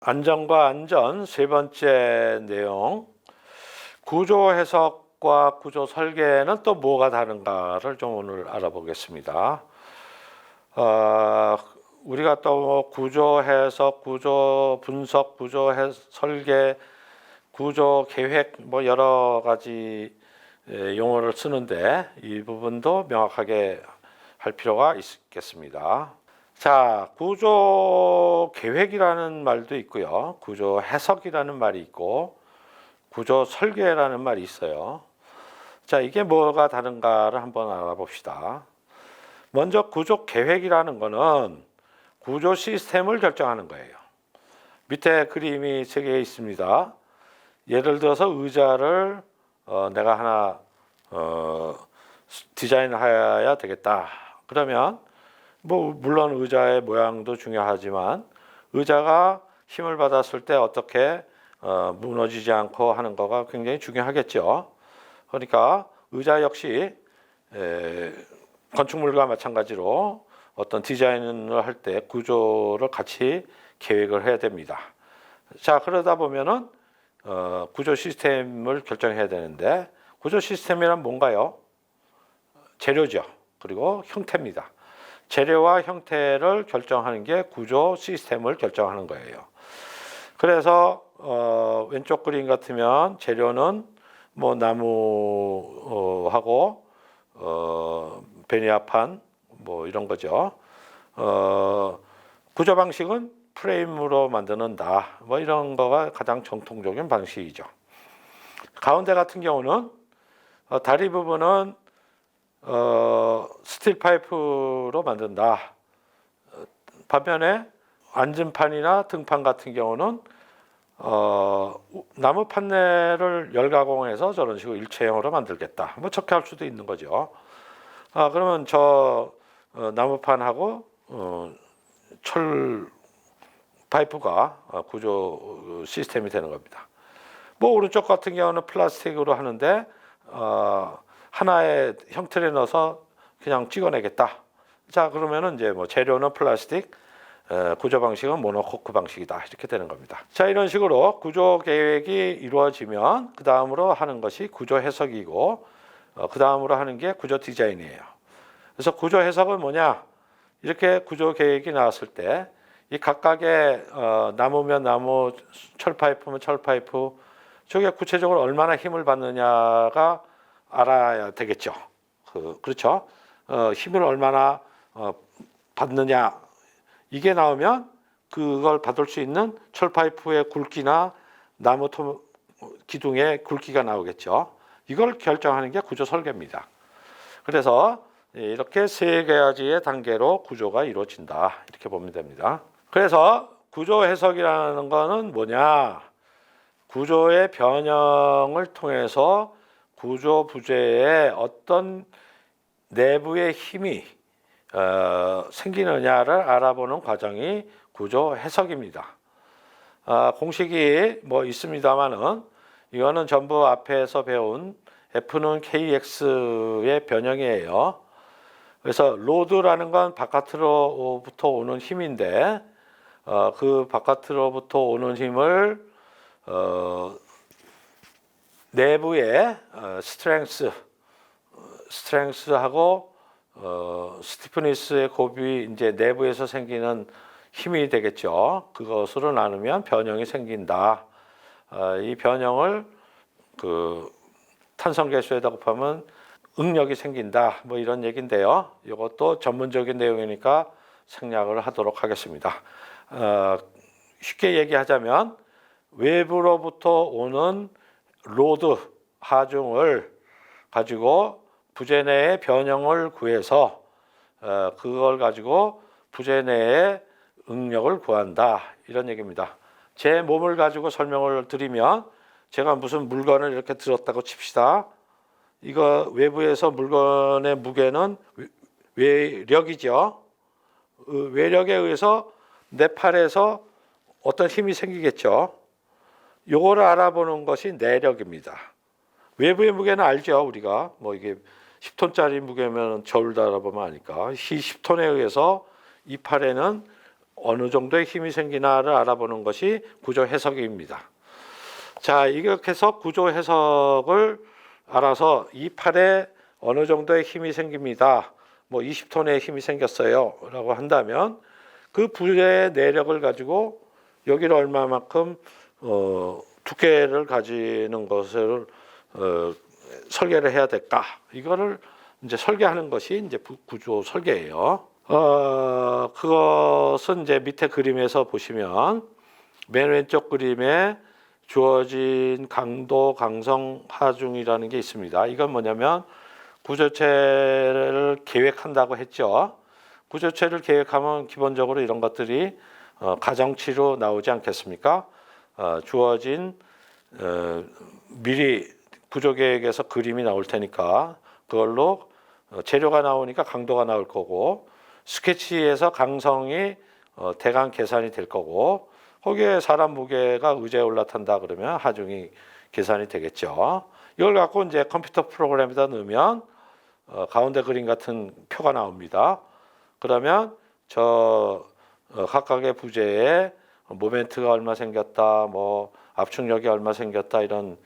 안정과 안전 세 번째 내용, 구조 해석과 구조 설계는 또 뭐가 다른가를 좀 오늘 알아보겠습니다. 우리가 또 구조 해석, 구조 분석, 설계, 구조 계획 뭐 여러 가지 용어를 쓰는데 이 부분도 명확하게 할 필요가 있겠습니다. 자, 구조 계획이라는 말도 있고요. 구조 해석이라는 말이 있고 구조 설계라는 말이 있어요. 자, 이게 뭐가 다른가를 한번 알아봅시다. 먼저 구조 계획이라는 거는 구조 시스템을 결정하는 거예요. 밑에 그림이 3개 있습니다. 예를 들어서 의자를 내가 하나 디자인해야 되겠다. 그러면 뭐 물론 의자의 모양도 중요하지만 의자가 힘을 받았을 때 어떻게 무너지지 않고 하는 거가 굉장히 중요하겠죠. 그러니까 의자 역시 건축물과 마찬가지로 어떤 디자인을 할 때 구조를 같이 계획을 해야 됩니다. 자, 그러다 보면은 구조 시스템을 결정해야 되는데 구조 시스템이란 뭔가요? 재료죠. 그리고 형태입니다. 재료와 형태를 결정하는 게 구조 시스템을 결정하는 거예요. 그래서 왼쪽 그림 같으면 재료는 뭐 나무하고 베니아판 뭐 이런 거죠. 구조 방식은 프레임으로 만드는다. 뭐 이런 거가 가장 정통적인 방식이죠. 가운데 같은 경우는 다리 부분은 스틸 파이프로 만든다. 반면에 안전판이나 등판 같은 경우는 나무 판넬을 열가공해서 저런 식으로 일체형으로 만들겠다. 뭐 저렇게 할 수도 있는 거죠. 그러면 저 나무판하고 철 파이프가 구조 시스템이 되는 겁니다. 뭐 오른쪽 같은 경우는 플라스틱으로 하는데 하나의 형틀에 넣어서 그냥 찍어내겠다. 자, 그러면은 이제 뭐 재료는 플라스틱, 구조 방식은 모노코크 방식이다. 이렇게 되는 겁니다. 자, 이런 식으로 구조 계획이 이루어지면 그 다음으로 하는 것이 구조 해석이고 그 다음으로 하는 게 구조 디자인이에요. 그래서 구조 해석은 뭐냐? 이렇게 구조 계획이 나왔을 때 이 각각의 나무면 나무, 철파이프면 철파이프, 저게 구체적으로 얼마나 힘을 받느냐가 알아야 되겠죠. 그렇죠. 힘을 얼마나 받느냐 이게 나오면 그걸 받을 수 있는 철파이프의 굵기나 나무 기둥의 굵기가 나오겠죠. 이걸 결정하는 게 구조 설계입니다. 그래서 이렇게 3가지의 단계로 구조가 이루어진다. 이렇게 보면 됩니다. 그래서 구조 해석이라는 거는 뭐냐? 구조의 변형을 통해서 구조 부재에 어떤 내부의 힘이 생기느냐를 알아보는 과정이 구조 해석입니다. 공식이 뭐 있습니다만은 이거는 전부 앞에서 배운 F는 KX의 변형이에요. 그래서 로드라는 건 바깥으로부터 오는 힘인데 그 바깥으로부터 오는 힘을 내부의 스트렝스하고 스티프니스의 곱이 이제 내부에서 생기는 힘이 되겠죠. 그것으로 나누면 변형이 생긴다. 이 변형을 그 탄성계수에다 곱하면 응력이 생긴다. 뭐 이런 얘기인데요. 이것도 전문적인 내용이니까 생략을 하도록 하겠습니다. 쉽게 얘기하자면 외부로부터 오는 로드 하중을 가지고 부재 내의 변형을 구해서 그걸 가지고 부재 내의 응력을 구한다. 이런 얘기입니다. 제 몸을 가지고 설명을 드리면 제가 무슨 물건을 이렇게 들었다고 칩시다. 이거 외부에서 물건의 무게는 외력이죠. 외력에 의해서 내 팔에서 어떤 힘이 생기겠죠. 요거를 알아보는 것이 내력입니다. 외부의 무게는 알죠. 우리가 뭐 이게 10톤짜리 무게면 저울 달아보면 아니까 이 10톤에 의해서 이 팔에는 어느 정도의 힘이 생기나를 알아보는 것이 구조 해석입니다. 자, 이렇게 해서 구조 해석을 알아서 이 팔에 어느 정도의 힘이 생깁니다. 뭐 20톤의 힘이 생겼어요 라고 한다면 그 불의 내력을 가지고 여기를 얼마만큼 두께를 가지는 것을 설계를 해야 될까? 이거를 이제 설계하는 것이 이제 구조 설계예요. 그것은 이제 밑에 그림에서 보시면 맨 왼쪽 그림에 주어진 강도, 강성, 하중이라는 게 있습니다. 이건 뭐냐면 구조체를 계획한다고 했죠. 구조체를 계획하면 기본적으로 이런 것들이 가정치로 나오지 않겠습니까? 주어진 미리 구조계획에서 그림이 나올 테니까 그걸로 재료가 나오니까 강도가 나올 거고 스케치에서 강성이 대강 계산이 될 거고 거기에 사람 무게가 의자에 올라탄다 그러면 하중이 계산이 되겠죠. 이걸 갖고 이제 컴퓨터 프로그램에다 넣으면 가운데 그림 같은 표가 나옵니다. 그러면 저 각각의 부재에 모멘트가 얼마 생겼다, 뭐 압축력이 얼마 생겼다 이런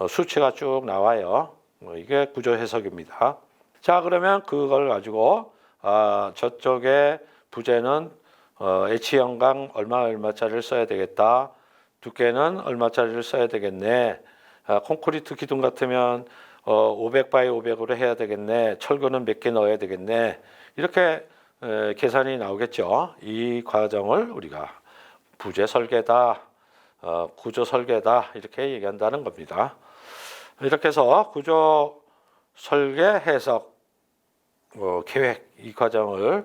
수치가 쭉 나와요. 이게 구조 해석입니다. 자, 그러면 그걸 가지고 저쪽에 부재는 H형강 얼마짜리를 써야 되겠다. 두께는 얼마짜리를 써야 되겠네. 콘크리트 기둥 같으면 500 바이 500으로 해야 되겠네. 철근은 몇 개 넣어야 되겠네. 이렇게 계산이 나오겠죠. 이 과정을 우리가 부재 설계다, 구조 설계다 이렇게 얘기한다는 겁니다. 이렇게 해서 구조 설계 해석 계획 이 과정을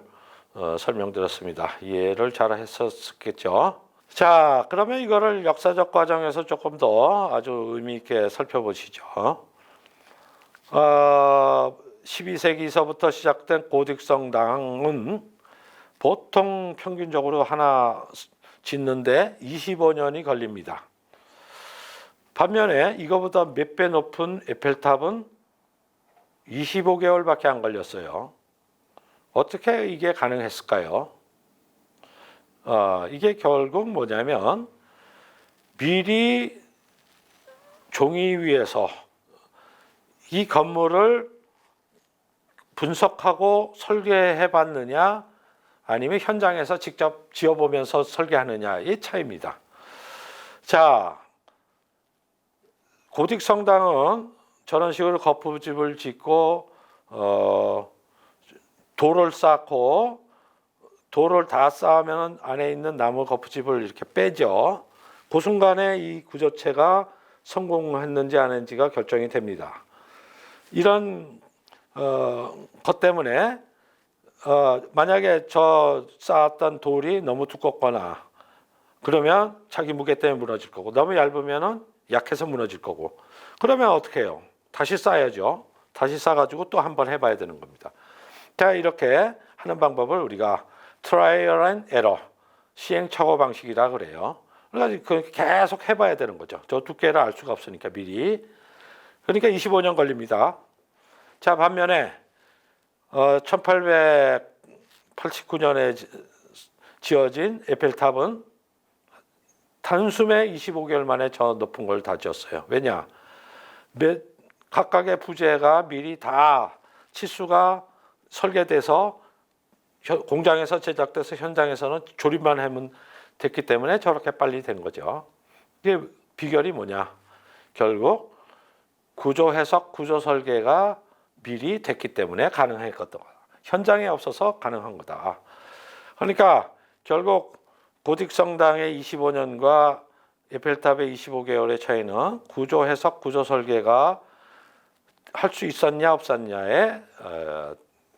설명드렸습니다. 이해를 잘 했었겠죠. 자, 그러면 이거를 역사적 과정에서 조금 더 아주 의미 있게 살펴보시죠. 12세기서부터 시작된 고딕성당은 보통 평균적으로 하나 짓는데 25년이 걸립니다. 반면에 이거보다 몇 배 높은 에펠탑은 25개월밖에 안 걸렸어요. 어떻게 이게 가능했을까요? 이게 결국 뭐냐면 미리 종이 위에서 이 건물을 분석하고 설계해 봤느냐 아니면 현장에서 직접 지어보면서 설계하느냐의 차이입니다. 자, 고딕성당은 저런 식으로 거푸집을 짓고 돌을 쌓고 돌을 다 쌓으면 안에 있는 나무 거푸집을 이렇게 빼죠. 그 순간에 이 구조체가 성공했는지 안 했는지가 결정이 됩니다. 이런 것 때문에 만약에 저 쌓았던 돌이 너무 두껍거나 그러면 자기 무게 때문에 무너질 거고 너무 얇으면은 약해서 무너질 거고 그러면 어떻게 해요? 다시 쌓아야죠. 다시 쌓아가지고 또 한 번 해봐야 되는 겁니다. 자, 이렇게 하는 방법을 우리가 트라이얼 앤 에러 시행착오 방식이라 그래요. 그러니까 계속 해봐야 되는 거죠. 저 두께를 알 수가 없으니까 미리. 그러니까 25년 걸립니다. 자, 반면에 1889년에 지어진 에펠탑은 단숨에 25개월 만에 저 높은 걸 다 지었어요. 왜냐? 각각의 부재가 미리 다 치수가 설계돼서 공장에서 제작돼서 현장에서는 조립만 하면 됐기 때문에 저렇게 빨리 된 거죠. 이게 비결이 뭐냐? 결국 구조 해석, 구조 설계가 미리 됐기 때문에 가능했거든. 현장에 없어서 가능한 거다. 그러니까 결국 고딕성당의 25년과 에펠탑의 25개월의 차이는 구조 해석, 구조 설계가 할 수 있었냐 없었냐에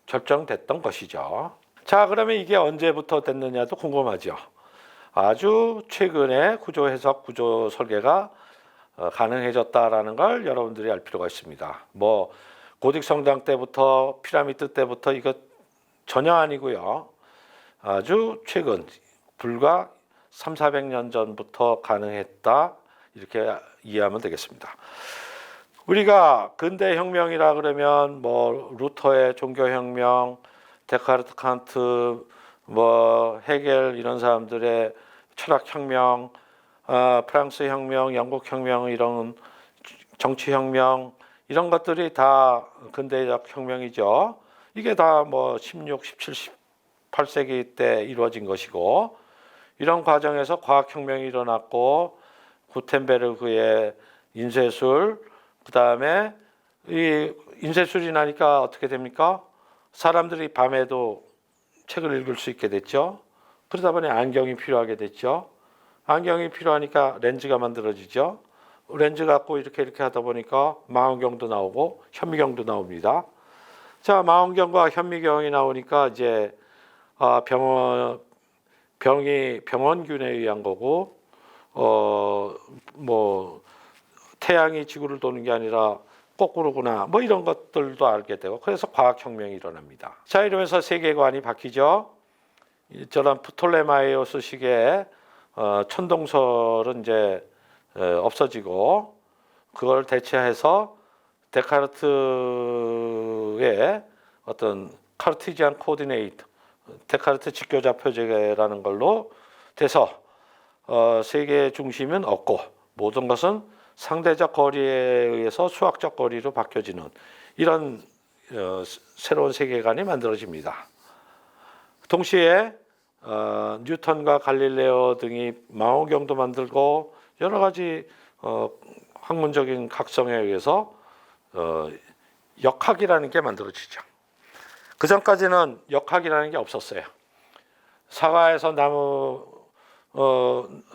결정됐던 것이죠. 자, 그러면 이게 언제부터 됐느냐도 궁금하죠. 아주 최근에 구조 해석, 구조 설계가 가능해졌다라는 걸 여러분들이 알 필요가 있습니다. 뭐 고딕성당 때부터 피라미드 때부터 이거 전혀 아니고요. 아주 최근 불과 300~400년 전부터 가능했다 이렇게 이해하면 되겠습니다. 우리가 근대 혁명이라 그러면 뭐 루터의 종교혁명, 데카르트, 칸트, 뭐 헤겔 이런 사람들의 철학혁명, 프랑스 혁명, 영국 혁명 이런 정치혁명 이런 것들이 다 근대적 혁명이죠. 이게 다 뭐 16, 17, 18세기 때 이루어진 것이고 이런 과정에서 과학혁명이 일어났고 구텐베르그의 인쇄술 그다음에 이 인쇄술이 나니까 어떻게 됩니까? 사람들이 밤에도 책을 읽을 수 있게 됐죠. 그러다 보니 안경이 필요하게 됐죠. 안경이 필요하니까 렌즈가 만들어지죠. 렌즈 갖고 이렇게 하다 보니까 망원경도 나오고 현미경도 나옵니다. 자, 망원경과 현미경이 나오니까 이제 병원균에 의한 거고 뭐 태양이 지구를 도는 게 아니라 거꾸로구나 뭐 이런 것들도 알게 되고 그래서 과학혁명이 일어납니다. 자, 이러면서 세계관이 바뀌죠. 저런 프톨레마이오스식의 천동설은 이제 없어지고 그걸 대체해서 데카르트의 어떤 카르티지안 코디네이트 데카르트 직교좌표제라는 걸로 돼서 세계의 중심은 없고 모든 것은 상대적 거리에 의해서 수학적 거리로 바뀌어지는 이런 새로운 세계관이 만들어집니다. 동시에 뉴턴과 갈릴레오 등이 망원경도 만들고 여러 가지 학문적인 각성에 의해서 역학이라는 게 만들어지죠. 그 전까지는 역학이라는 게 없었어요. 사과에서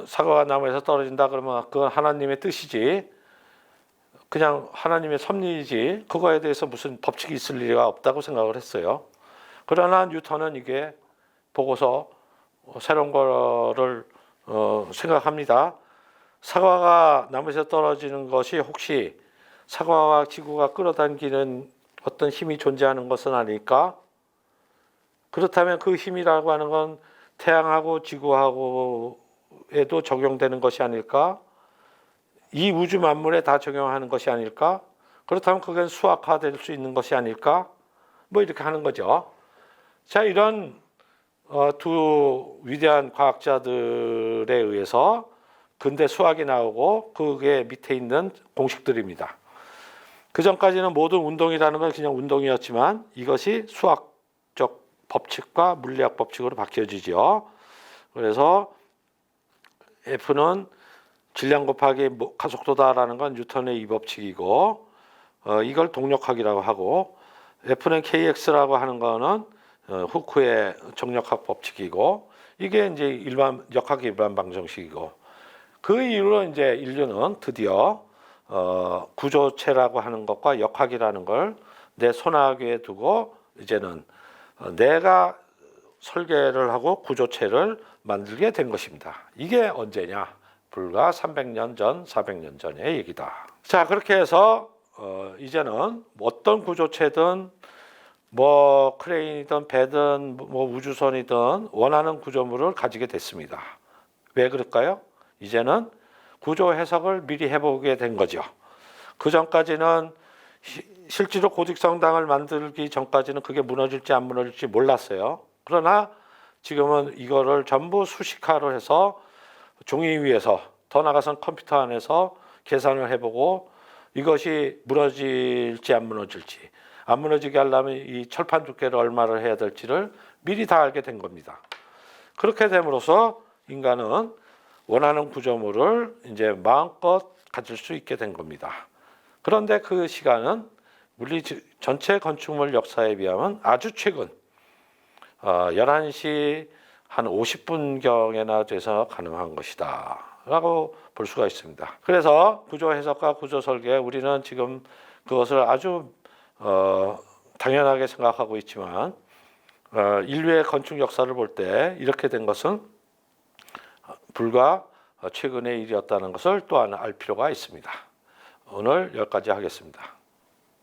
사과가 나무에서 떨어진다 그러면 그건 하나님의 뜻이지 그냥 하나님의 섭리이지 그거에 대해서 무슨 법칙이 있을 리가 없다고 생각을 했어요. 그러나 뉴턴은 이게 보고서 새로운 거를 생각합니다. 사과가 나무에서 떨어지는 것이 혹시 사과와 지구가 끌어당기는 어떤 힘이 존재하는 것은 아닐까? 그렇다면 그 힘이라고 하는 건 태양하고 지구하고에도 적용되는 것이 아닐까? 이 우주 만물에 다 적용하는 것이 아닐까? 그렇다면 그건 수학화될 수 있는 것이 아닐까? 뭐 이렇게 하는 거죠. 자, 이런 두 위대한 과학자들에 의해서 근대 수학이 나오고 그게 밑에 있는 공식들입니다. 그 전까지는 모든 운동이라는 건 그냥 운동이었지만 이것이 수학적 법칙과 물리학 법칙으로 바뀌어지죠. 그래서 F는 질량 곱하기 가속도다라는 건 뉴턴의 이 법칙이고 이걸 동력학이라고 하고 F는 KX라고 하는 거는 후크의 정력학 법칙이고 이게 이제 일반 역학의 일반 방정식이고 그 이후로 이제 인류는 드디어 구조체라고 하는 것과 역학이라는 걸 내 손아귀에 두고 이제는 내가 설계를 하고 구조체를 만들게 된 것입니다. 이게 언제냐? 불과 300년 전, 400년 전의 얘기다. 자, 그렇게 해서 이제는 어떤 구조체든 뭐 크레인이든 배든 뭐 우주선이든 원하는 구조물을 가지게 됐습니다. 왜 그럴까요? 이제는 구조 해석을 미리 해보게 된 거죠. 그 전까지는 실제로 고직성당을 만들기 전까지는 그게 무너질지 안 무너질지 몰랐어요. 그러나 지금은 이거를 전부 수식화를 해서 종이 위에서 더 나아가서는 컴퓨터 안에서 계산을 해보고 이것이 무너질지 안 무너질지 안 무너지게 하려면 이 철판 두께를 얼마를 해야 될지를 미리 다 알게 된 겁니다. 그렇게 됨으로써 인간은 원하는 구조물을 이제 마음껏 가질 수 있게 된 겁니다. 그런데 그 시간은 물리 전체 건축물 역사에 비하면 아주 최근 11시 한 50분경에나 돼서 가능한 것이다 라고 볼 수가 있습니다. 그래서 구조 해석과 구조 설계 우리는 지금 그것을 아주 당연하게 생각하고 있지만 인류의 건축 역사를 볼 때 이렇게 된 것은 불과 최근의 일이었다는 것을 또한 알 필요가 있습니다. 오늘 여기까지 하겠습니다.